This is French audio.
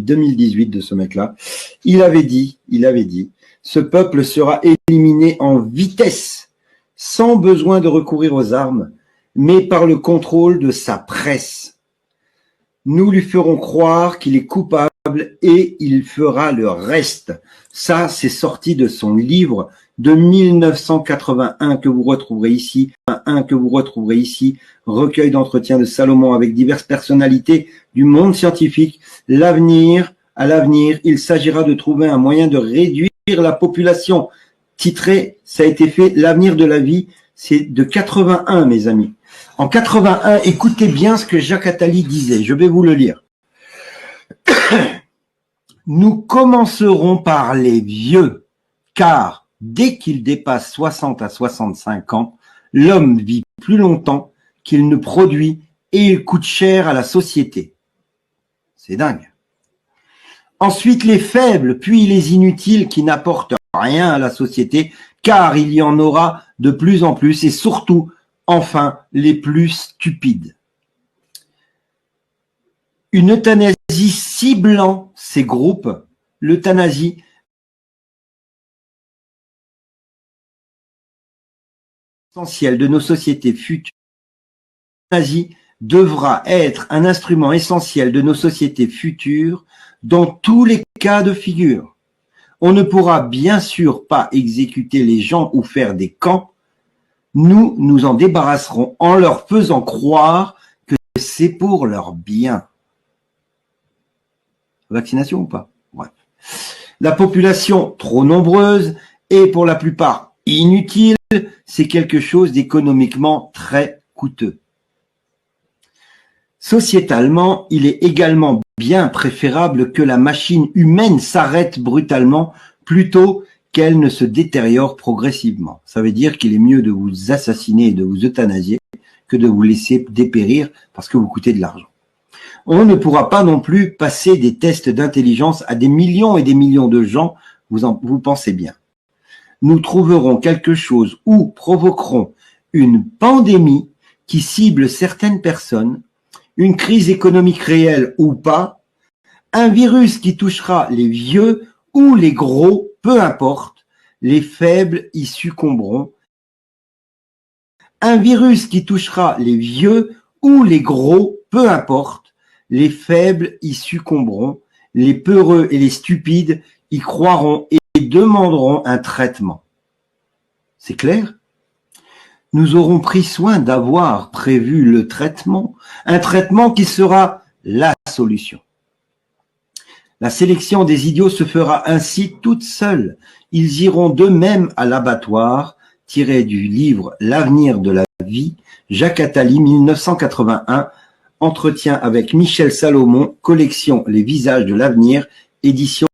2018 de ce mec-là. Il avait dit, ce peuple sera éliminé en vitesse, sans besoin de recourir aux armes, mais par le contrôle de sa presse. Nous lui ferons croire qu'il est coupable et il fera le reste. Ça, c'est sorti de son livre de 1981 que vous retrouverez ici, recueil d'entretiens de Salomon avec diverses personnalités du monde scientifique. À l'avenir, il s'agira de trouver un moyen de réduire la population. Titré, ça a été fait, l'avenir de la vie, c'est de 81, mes amis. En 81, écoutez bien ce que Jacques Attali disait, je vais vous le lire. Nous commencerons par les vieux, car dès qu'il dépasse 60 à 65 ans, l'homme vit plus longtemps qu'il ne produit et il coûte cher à la société. C'est dingue. Ensuite, les faibles, puis les inutiles qui n'apportent rien à la société, car il y en aura de plus en plus et surtout, enfin, les plus stupides. Une euthanasie ciblant ces groupes, l'euthanasie essentielle de nos sociétés futures, l'euthanasie devra être un instrument essentiel de nos sociétés futures dans tous les cas de figure. On ne pourra bien sûr pas exécuter les gens ou faire des camps. Nous nous en débarrasserons en leur faisant croire que c'est pour leur bien. Vaccination ou pas? Bref. La population trop nombreuse et pour la plupart inutile, c'est quelque chose d'économiquement très coûteux. Sociétalement, il est également bien préférable que la machine humaine s'arrête brutalement plutôt qu'elle ne se détériore progressivement. Ça veut dire qu'il est mieux de vous assassiner et de vous euthanasier que de vous laisser dépérir parce que vous coûtez de l'argent. On ne pourra pas non plus passer des tests d'intelligence à des millions et des millions de gens, vous pensez bien. Nous trouverons quelque chose ou provoquerons une pandémie qui cible certaines personnes, une crise économique réelle ou pas, un virus qui touchera les vieux ou les gros, peu importe, les faibles y succomberont. Un virus qui touchera les vieux ou les gros, peu importe, les faibles y succomberont, les peureux et les stupides y croiront et demanderont un traitement. C'est clair? Nous aurons pris soin d'avoir prévu le traitement, un traitement qui sera la solution. La sélection des idiots se fera ainsi toute seule. Ils iront d'eux-mêmes à l'abattoir, tiré du livre L'avenir de la vie, Jacques Attali, 1981, entretien avec Michel Salomon, collection Les visages de l'avenir, édition